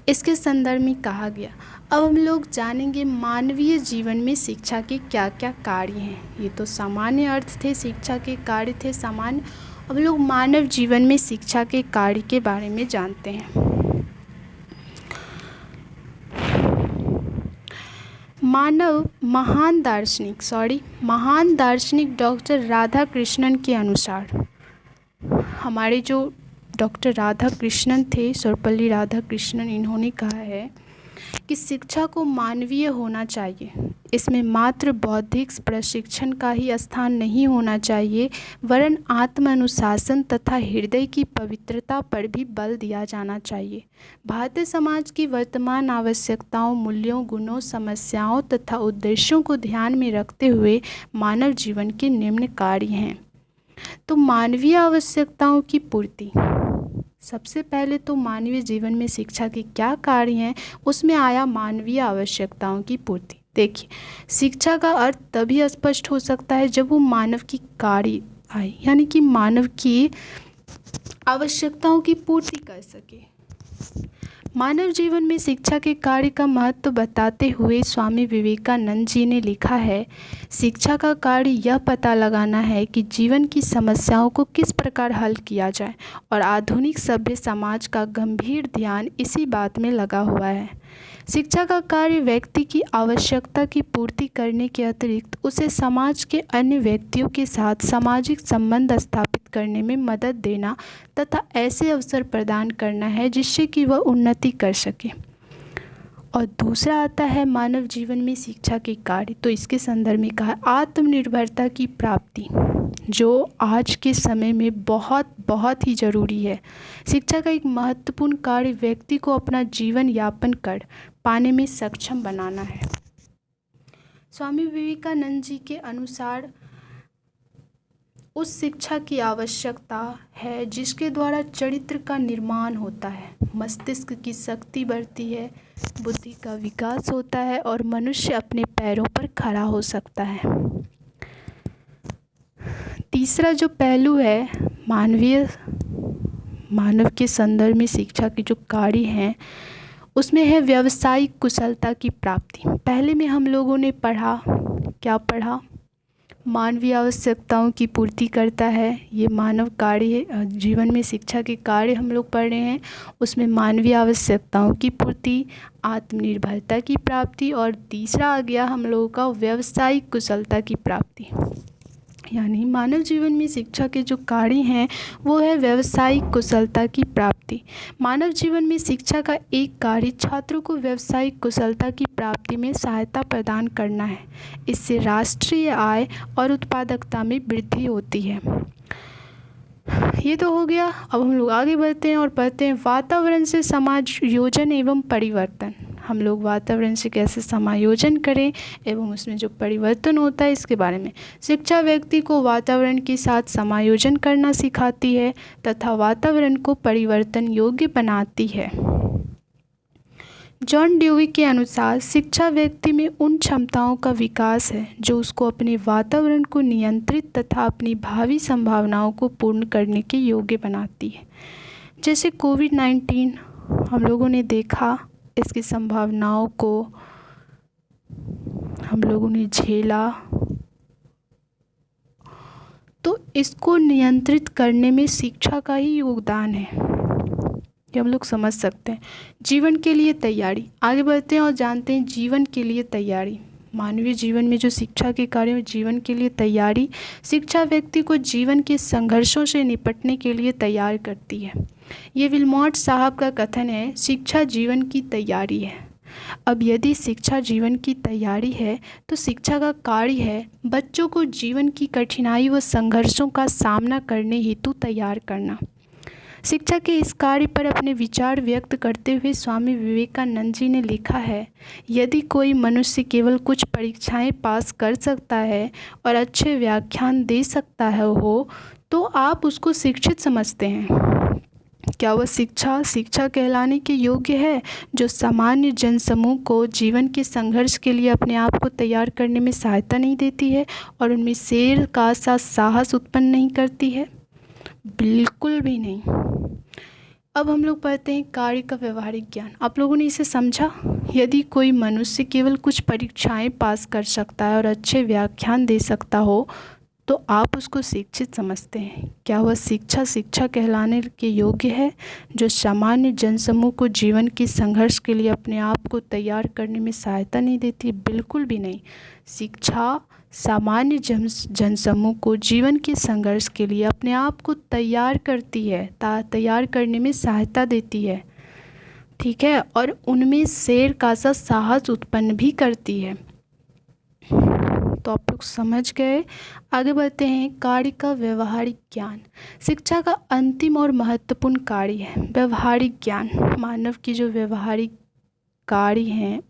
इसके संदर्भ में कहा गया। अब हम लोग जानेंगे मानवीय जीवन में शिक्षा के क्या क्या कार्य हैं। ये तो सामान्य अर्थ थे, शिक्षा के कार्य थे सामान्य। अब लोग मानव जीवन में शिक्षा के कार्य के बारे में जानते हैं। महान दार्शनिक डॉक्टर राधाकृष्णन के अनुसार, हमारे जो डॉक्टर राधाकृष्णन थे, सर्वपल्ली राधाकृष्णन, इन्होंने कहा है कि शिक्षा को मानवीय होना चाहिए। इसमें मात्र बौद्धिक प्रशिक्षण का ही स्थान नहीं होना चाहिए, वरन आत्म अनुशासन तथा हृदय की पवित्रता पर भी बल दिया जाना चाहिए। भारतीय समाज की वर्तमान आवश्यकताओं, मूल्यों, गुणों, समस्याओं तथा उद्देश्यों को ध्यान में रखते हुए मानव जीवन के निम्न कार्य हैं। तो मानवीय आवश्यकताओं की पूर्ति, सबसे पहले तो मानवीय जीवन में शिक्षा के क्या कार्य हैं, उसमें आया मानवीय आवश्यकताओं की पूर्ति। देखिए, शिक्षा का अर्थ तभी स्पष्ट हो सकता है जब वो मानव की कार्य आए, यानी कि मानव की आवश्यकताओं की पूर्ति कर सके। मानव जीवन में शिक्षा के कार्य का महत्व बताते हुए स्वामी विवेकानंद जी ने लिखा है, शिक्षा का कार्य यह पता लगाना है कि जीवन की समस्याओं को किस प्रकार हल किया जाए, और आधुनिक सभ्य समाज का गंभीर ध्यान इसी बात में लगा हुआ है। शिक्षा का कार्य व्यक्ति की आवश्यकता की पूर्ति करने के अतिरिक्त उसे समाज के अन्य व्यक्तियों के साथ सामाजिक संबंध स्थापित करने में मदद देना तथा ऐसे अवसर प्रदान करना है जिससे कि वह उन्नति कर सके। और दूसरा आता है मानव जीवन में शिक्षा के कार्य। तो इसके संदर्भ में कहा आत्मनिर्भरता की प्राप्ति, जो आज के समय में बहुत ही ज़रूरी है। शिक्षा का एक महत्वपूर्ण कार्य व्यक्ति को अपना जीवन यापन कर पाने में सक्षम बनाना है। स्वामी विवेकानंद जी के अनुसार उस शिक्षा की आवश्यकता है जिसके द्वारा चरित्र का निर्माण होता है, मस्तिष्क की शक्ति बढ़ती है, बुद्धि का विकास होता है और मनुष्य अपने पैरों पर खड़ा हो सकता है। तीसरा जो पहलू है मानव के संदर्भ में शिक्षा के जो कार्य हैं, उसमें है व्यावसायिक कुशलता की प्राप्ति। पहले में हम लोगों ने क्या पढ़ा, मानवीय आवश्यकताओं की पूर्ति करता है। ये मानव कार्य जीवन में शिक्षा के कार्य हम लोग पढ़ रहे हैं, उसमें मानवीय आवश्यकताओं की पूर्ति, आत्मनिर्भरता की प्राप्ति, और तीसरा आ गया हम लोगों का व्यावसायिक कुशलता की प्राप्ति। यानी मानव जीवन में शिक्षा के जो कार्य हैं वो है व्यावसायिक कुशलता की प्राप्ति। मानव जीवन में शिक्षा का एक कार्य छात्रों को व्यावसायिक कुशलता की प्राप्ति में सहायता प्रदान करना है। इससे राष्ट्रीय आय और उत्पादकता में वृद्धि होती है। ये तो हो गया। अब हम लोग आगे बढ़ते हैं और पढ़ते हैं वातावरण से समायोजन एवं परिवर्तन। हम लोग वातावरण से कैसे समायोजन करें एवं उसमें जो परिवर्तन होता है इसके बारे में। शिक्षा व्यक्ति को वातावरण के साथ समायोजन करना सिखाती है तथा वातावरण को परिवर्तन योग्य बनाती है। जॉन ड्यूई के अनुसार शिक्षा व्यक्ति में उन क्षमताओं का विकास है जो उसको अपने वातावरण को नियंत्रित तथा अपनी भावी संभावनाओं को पूर्ण करने के योग्य बनाती है। जैसे कोविड-19 हम लोगों ने देखा, इसकी संभावनाओं को हम लोगों ने झेला, तो इसको नियंत्रित करने में शिक्षा का ही योगदान है, ये हम लोग समझ सकते हैं। जीवन के लिए तैयारी, आगे बढ़ते हैं और जानते हैं जीवन के लिए तैयारी। मानवीय जीवन में जो शिक्षा के कार्य में जीवन के लिए तैयारी, शिक्षा व्यक्ति को जीवन के संघर्षों से निपटने के लिए तैयार करती है। ये विल्मोट साहब का कथन है, शिक्षा जीवन की तैयारी है। अब यदि शिक्षा जीवन की तैयारी है तो शिक्षा का कार्य है बच्चों को जीवन की कठिनाई व संघर्षों का सामना करने हेतु तैयार करना। शिक्षा के इस कार्य पर अपने विचार व्यक्त करते हुए स्वामी विवेकानंद जी ने लिखा है, यदि कोई मनुष्य केवल कुछ परीक्षाएं पास कर सकता है और अच्छे व्याख्यान दे सकता है तो आप उसको शिक्षित समझते हैं। क्या वह शिक्षा कहलाने के योग्य है जो सामान्य जनसमूह को जीवन के संघर्ष के लिए अपने आप को तैयार करने में सहायता नहीं देती है और उनमें शेर का सा साहस उत्पन्न नहीं करती है? बिल्कुल भी नहीं। अब हम लोग पढ़ते हैं कार्य का व्यवहारिक ज्ञान। आप लोगों ने इसे समझा? यदि कोई मनुष्य केवल कुछ परीक्षाएं पास कर सकता है और अच्छे व्याख्यान दे सकता हो तो आप उसको शिक्षित समझते हैं। क्या वह शिक्षा कहलाने के योग्य है, जो सामान्य जनसमूह को जीवन के संघर्ष के लिए अपने आप को तैयार करने में सहायता नहीं देती? बिल्कुल भी नहीं। शिक्षा सामान्य जनसमूह को जीवन के संघर्ष के लिए अपने आप को तैयार करती है, तैयार करने में सहायता देती है, ठीक है, और उनमें शेर का सा साहस उत्पन्न भी करती है। तो आप लोग समझ गए। आगे बढ़ते हैं। कार्य का व्यवहारिक ज्ञान। शिक्षा का अंतिम और महत्वपूर्ण कार्य है व्यवहारिक ज्ञान। मानव की जो व्यवहारिक कार्य हैं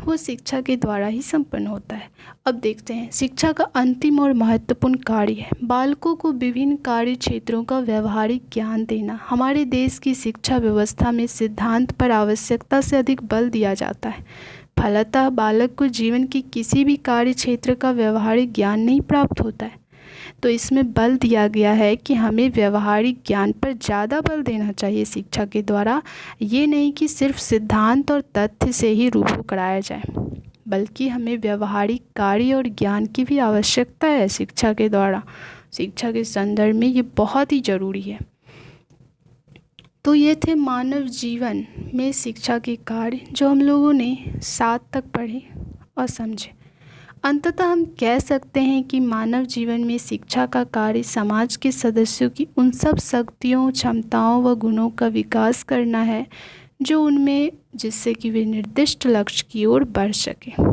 वो शिक्षा के द्वारा ही संपन्न होता है। अब देखते हैं, शिक्षा का अंतिम और महत्वपूर्ण कार्य है बालकों को विभिन्न कार्य क्षेत्रों का व्यवहारिक ज्ञान देना। हमारे देश की शिक्षा व्यवस्था में सिद्धांत पर आवश्यकता से अधिक बल दिया जाता है। फलतः बालक को जीवन के किसी भी कार्य क्षेत्र का व्यवहारिक ज्ञान नहीं प्राप्त होता है। तो इसमें बल दिया गया है कि हमें व्यवहारिक ज्ञान पर ज़्यादा बल देना चाहिए शिक्षा के द्वारा। ये नहीं कि सिर्फ सिद्धांत और तथ्य से ही रूबरू कराया जाए, बल्कि हमें व्यवहारिक कार्य और ज्ञान की भी आवश्यकता है शिक्षा के द्वारा। शिक्षा के संदर्भ में ये बहुत ही ज़रूरी है। तो ये थे मानव जीवन में शिक्षा के कार्य, जो हम लोगों ने 7 तक पढ़े और समझे। अंततः हम कह सकते हैं कि मानव जीवन में शिक्षा का कार्य समाज के सदस्यों की उन सब शक्तियों, क्षमताओं व गुणों का विकास करना है जो उनमें, जिससे कि वे निर्दिष्ट लक्ष्य की ओर बढ़ सके।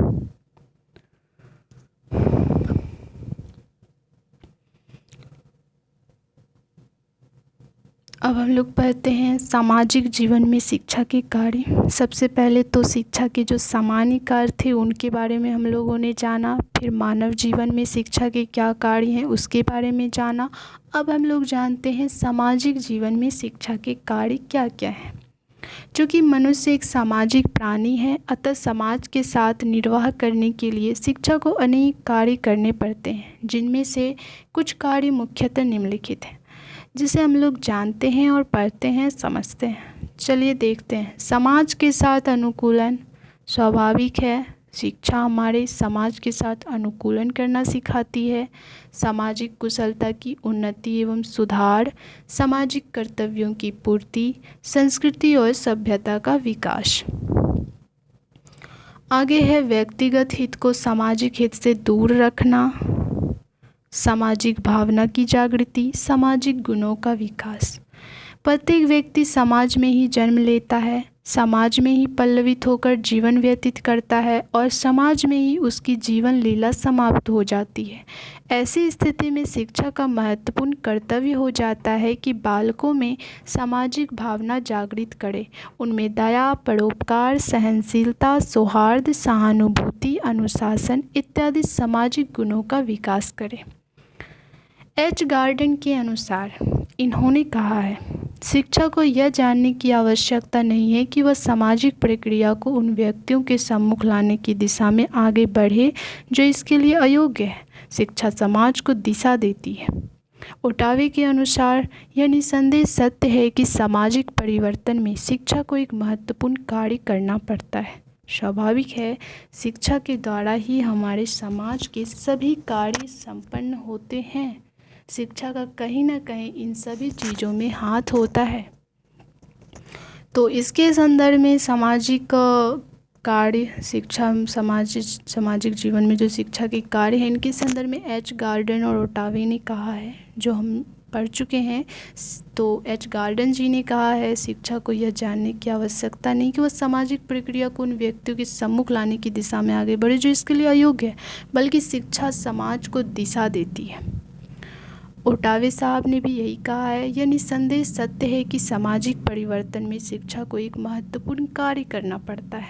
अब हम लोग पढ़ते हैं सामाजिक जीवन में शिक्षा के कार्य। सबसे पहले तो शिक्षा के जो सामान्य कार्य थे उनके बारे में हम लोगों ने जाना, फिर मानव जीवन में शिक्षा के क्या कार्य हैं उसके बारे में जाना। अब हम लोग जानते हैं सामाजिक जीवन में शिक्षा के कार्य क्या क्या हैं। चूँकि मनुष्य एक सामाजिक प्राणी है, अतः समाज के साथ निर्वाह करने के लिए शिक्षा को अनेक कार्य करने पड़ते हैं, जिनमें से कुछ कार्य मुख्यतः निम्नलिखित हैं, जिसे हम लोग जानते हैं और पढ़ते हैं, समझते हैं। चलिए देखते हैं। समाज के साथ अनुकूलन स्वाभाविक है। शिक्षा हमारे समाज के साथ अनुकूलन करना सिखाती है। सामाजिक कुशलता की उन्नति एवं सुधार, सामाजिक कर्तव्यों की पूर्ति, संस्कृति और सभ्यता का विकास। आगे है व्यक्तिगत हित को सामाजिक हित से दूर रखना, सामाजिक भावना की जागृति, सामाजिक गुणों का विकास। प्रत्येक व्यक्ति समाज में ही जन्म लेता है, समाज में ही पल्लवित होकर जीवन व्यतीत करता है और समाज में ही उसकी जीवन लीला समाप्त हो जाती है। ऐसी स्थिति में शिक्षा का महत्वपूर्ण कर्तव्य हो जाता है कि बालकों में सामाजिक भावना जागृत करे, उनमें दया, परोपकार, सहनशीलता, सौहार्द, सहानुभूति, अनुशासन इत्यादि सामाजिक गुणों का विकास करे। एच गार्डन के अनुसार इन्होंने कहा है, शिक्षा को यह जानने की आवश्यकता नहीं है कि वह सामाजिक प्रक्रिया को उन व्यक्तियों के सम्मुख लाने की दिशा में आगे बढ़े जो इसके लिए अयोग्य है। शिक्षा समाज को दिशा देती है। ओटावे के अनुसार यह निसंदेह सत्य है कि सामाजिक परिवर्तन में शिक्षा को एक महत्वपूर्ण कार्य करना पड़ता है। स्वाभाविक है, शिक्षा के द्वारा ही हमारे समाज के सभी कार्य संपन्न होते हैं। शिक्षा का कहीं ना कहीं इन सभी चीज़ों में हाथ होता है। तो इसके संदर्भ में सामाजिक कार्य, शिक्षा सामाजिक जीवन में जो शिक्षा के कार्य हैं, इनके संदर्भ में एच गार्डन और ओटावे ने कहा है, जो हम पढ़ चुके हैं। तो एच गार्डन जी ने कहा है, शिक्षा को यह जानने की आवश्यकता नहीं कि वह सामाजिक प्रक्रिया को उन व्यक्तियों के सम्मुख लाने की दिशा में आगे बढ़े जो इसके लिए अयोग्य है, बल्कि शिक्षा समाज को दिशा देती है। ओटावे साहब ने भी यही कहा है, यह निसंदेह सत्य है कि सामाजिक परिवर्तन में शिक्षा को एक महत्वपूर्ण कार्य करना पड़ता है।